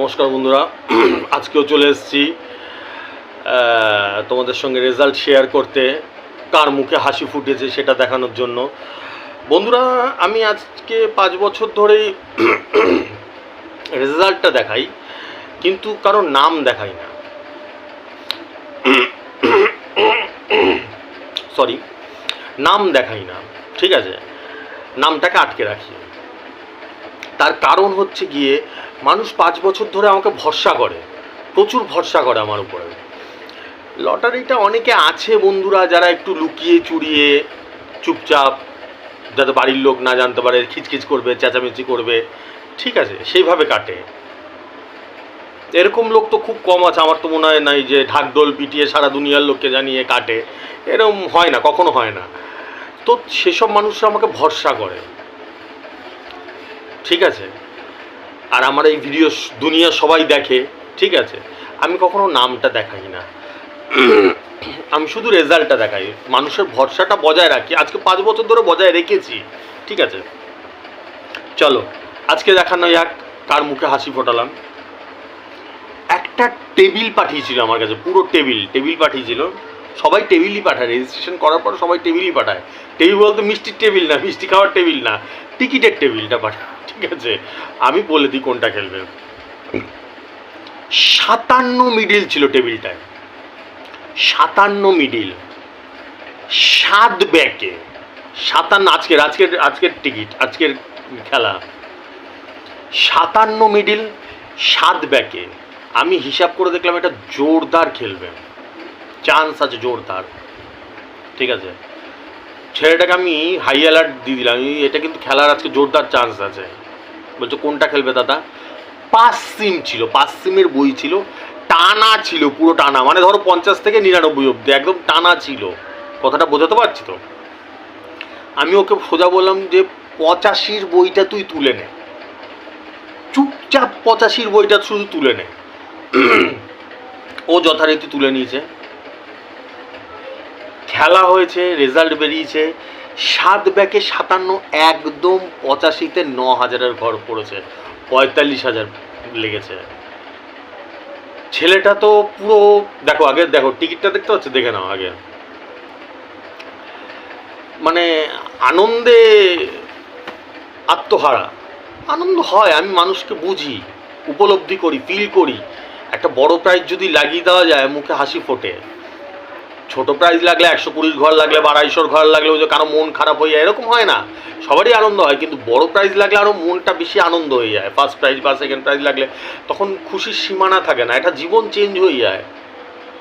নমস্কার বন্ধুরা, আজকেও চলে এসেছি তোমাদের সঙ্গে রেজাল্ট শেয়ার করতে। কার মুখে হাসি ফুটেছে সেটা দেখানোর জন্য। বন্ধুরা, আমি আজকে 5 বছর ধরেই রেজাল্টটা দেখাই, কিন্তু কারোর নাম দেখাই না। সরি, নাম দেখাই না, ঠিক আছে, নামটাকে আটকে রাখি। তার কারণ হচ্ছে গিয়ে মানুষ 5 বছর ধরে আমাকে ভরসা করে, প্রচুর ভরসা করে আমার উপরে। লটারিটা অনেকে আছে বন্ধুরা যারা একটু লুকিয়ে চুরিয়ে চুপচাপ, যাতে বাড়ির লোক না জানতে পারে, খিচখিচ করবে, চেঁচামেচি করবে, ঠিক আছে, সেইভাবে কাটে। এরকম লোক তো খুব কম আছে, আমার তো মনে হয় নাই যে ঢাকঢোল পিটিয়ে সারা দুনিয়ার লোককে জানিয়ে কাটে। এরকম হয় না, কখনো হয় না। তো সেসব মানুষরা আমাকে ভরসা করে, ঠিক আছে। আর আমার এই ভিডিও দুনিয়া সবাই দেখে, ঠিক আছে। আমি কখনো নামটা দেখাই না, আমি শুধু রেজাল্টটা দেখাই, মানুষের ভরসাটা বজায় রাখি। আজকে 5 বছর ধরে বজায় রেখেছি, ঠিক আছে। চলো আজকে দেখানো যাক কার মুখে হাসি ফোটালাম। একটা টেবিল পাঠিয়েছিল আমার কাছে, পুরো টেবিল পাঠিয়েছিল। সবাই টেবিলই পাঠায়, রেজিস্ট্রেশন করার পর সবাই টেবিলই পাঠায়। টেবিল বলতে মিষ্টির টেবিল না, মিষ্টি খাওয়ার টেবিল না, টিকিটের টেবিলটা পাঠায়, ঠিক আছে। আমি বলে দিই কোনটা খেলবে। 57 মিডিল ছিল টেবিলটায়, 57 মিডিল, 7 ব্যাকে 57। আজকের টিকিট, আজকের খেলা 57 মিডিল, 7 ব্যাকে। আমি হিসাব করে দেখলাম এটা জোরদার খেলবে, চান্স আছে জোরদার, ঠিক আছে। ছেলেটাকে আমি হাই অ্যালার্ট দিয়ে দিলাম, এটা কিন্তু খেলার আজকে জোরদার চান্স আছে। বলছো কোনটা খেলবে দাদা? 5 সিম ছিল, 5 সিমের বই ছিল, টানা ছিল, পুরো টানা, মানে ধরো 50 থেকে 99 অব্দি একদম টানা ছিল। কথাটা বোঝাতে পারছি তো? আমি ওকে সোজা বললাম যে 85-র বইটা তুই তুলে নে, চুপচাপ 85-র বইটা শুধু তুলে নে। ও যথারীতি তুলে নিয়েছে, খেলা হয়েছে, রেজাল্ট বেরিয়েছে। 7 ব্যাকে 57, একদম 85-তে 9,000-এর ঘর পড়েছে, 45,000 লেগেছে। ছেলেটা তো পুরো, দেখো আগে দেখো, টিকিটটা দেখতে পাচ্ছ, দেখে নাও আগে। মানে আনন্দে আত্মহারা, আনন্দ হয়, আমি মানুষকে বুঝি, উপলব্ধি করি, ফিল করি। একটা বড় প্রাইজ যদি লাগিয়ে দেওয়া যায়, মুখে হাসি ফোটে। ছোট প্রাইজ লাগলে 120 ঘর লাগলে বা 250 ঘর লাগলে ওই যে কারো মন খারাপ হয়ে যায়, এরকম হয় না, সবারই আনন্দ হয়। কিন্তু বড় প্রাইজ লাগলে আরও মনটা বেশি আনন্দ হয়ে যায়। ফার্স্ট প্রাইজ বা সেকেন্ড প্রাইজ লাগলে তখন খুশির সীমানা থাকে না, এটা জীবন চেঞ্জ হয়ে যায়।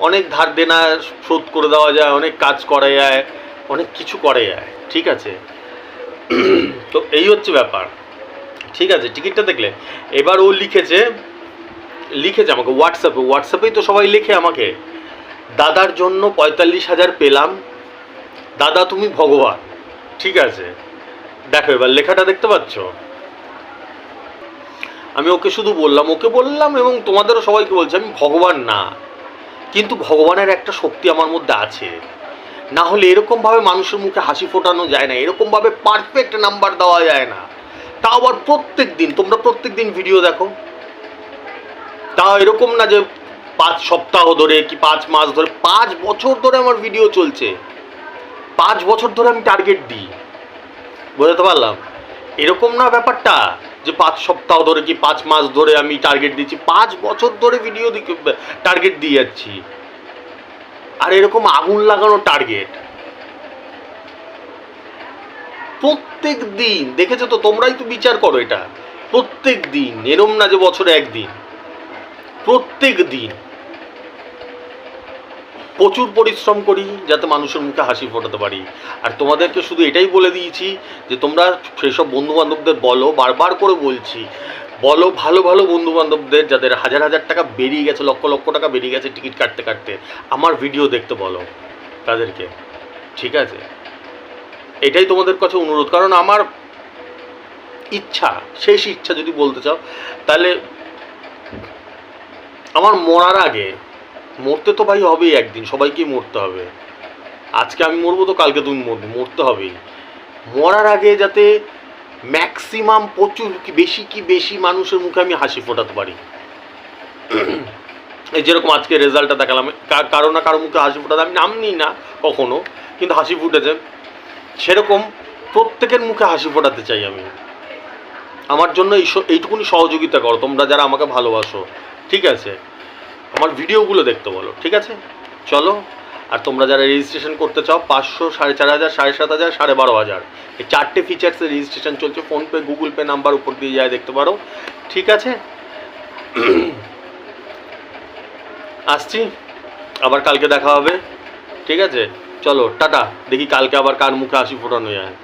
অনেক ধার দেনা শোধ করে দেওয়া যায়, অনেক কাজ করা যায়, অনেক কিছু করা যায়, ঠিক আছে। তো এই হচ্ছে ব্যাপার, ঠিক আছে। টিকিটটা দেখলে এবার ও লিখেছে আমাকে হোয়াটসঅ্যাপেই তো সবাই লেখে আমাকে, দাদার জন্য 45,000 পেলাম, দাদা তুমি ভগবান, ঠিক আছে। দেখো এবার লেখাটা দেখতে পাচ্ছ। আমি ওকে শুধু বললাম এবং তোমাদেরও সবাইকে বলছি, আমি ভগবান না, কিন্তু ভগবানের একটা শক্তি আমার মধ্যে আছে। না হলে এরকমভাবে মানুষের মুখে হাসি ফোটানো যায় না, এরকমভাবে পারফেক্ট নাম্বার দেওয়া যায় না। তা আবার প্রত্যেক দিন, তোমরা প্রত্যেক দিন ভিডিও দেখো, তাও এরকম না যে 5 সপ্তাহ ধরে কি 5 মাস ধরে, 5 বছর ধরে আমার ভিডিও চলছে। 5 বছর ধরে আমি টার্গেট দিই, বোঝাতে পারলাম? এরকম না ব্যাপারটা যে 5 সপ্তাহ ধরে কি 5 মাস ধরে আমি টার্গেট দিচ্ছি, 5 বছর ধরে ভিডিও টার্গেট দিয়ে যাচ্ছি। আর এরকম আগুন লাগানো টার্গেট প্রত্যেক দিন, দেখেছো তো, তোমরাই তো বিচার করো এটা। প্রত্যেক দিন, এরম না যে বছরে একদিন, প্রত্যেক দিন প্রচুর পরিশ্রম করি যাতে মানুষের মুখে হাসি ফোটাতে পারি। আর তোমাদেরকে শুধু এটাই বলে দিয়েছি যে তোমরা সেসব বন্ধুবান্ধবদের বলো, বারবার করে বলছি, বলো ভালো ভালো বন্ধুবান্ধবদের যাদের হাজার হাজার টাকা বেরিয়ে গেছে, লক্ষ লক্ষ টাকা বেরিয়ে গেছে টিকিট কাটতে কাটতে, আমার ভিডিও দেখতে বলো তাদেরকে, ঠিক আছে। এটাই তোমাদের কাছে অনুরোধ, কারণ আমার ইচ্ছা, শেষ ইচ্ছা যদি বলতে চাও, তাহলে আমার মরার আগে, মরতে তো ভাই হবেই একদিন, সবাইকেই মরতে হবে। আজকে আমি মরবো তো কালকে তুমি মরবে, মরতে হবেই। মরার আগে যাতে ম্যাক্সিমাম, প্রচুর কি বেশি মানুষের মুখে আমি হাসি ফোটাতে পারি, এই যেরকম আজকে রেজাল্টটা দেখালাম, কারো না কারো মুখে হাসি ফোটাতে আমি নাম নিই না কখনো, কিন্তু হাসি ফুটেছে। সেরকম প্রত্যেকের মুখে হাসি ফোটাতে চাই আমি। আমার জন্য এইটুকুনি সহযোগিতা করো তোমরা যারা আমাকে ভালোবাসো, ঠিক আছে? আমার ভিডিওগুলো দেখতে বলো, ঠিক আছে? চলো। আর তোমরা যারা রেজিস্ট্রেশন করতে চাও 500, 4,500, 7,500, 12,500 এই 4টে ফিচার্সের রেজিস্ট্রেশন চলছে। ফোনপে, গুগল পে নাম্বার উপর দিয়ে যায়, দেখতে পারো, ঠিক আছে? আসছি, আবার কালকে দেখা হবে, ঠিক আছে? চলো টাটা, দেখি কালকে আবার কার মুখে হাসি ফোটানো যায়।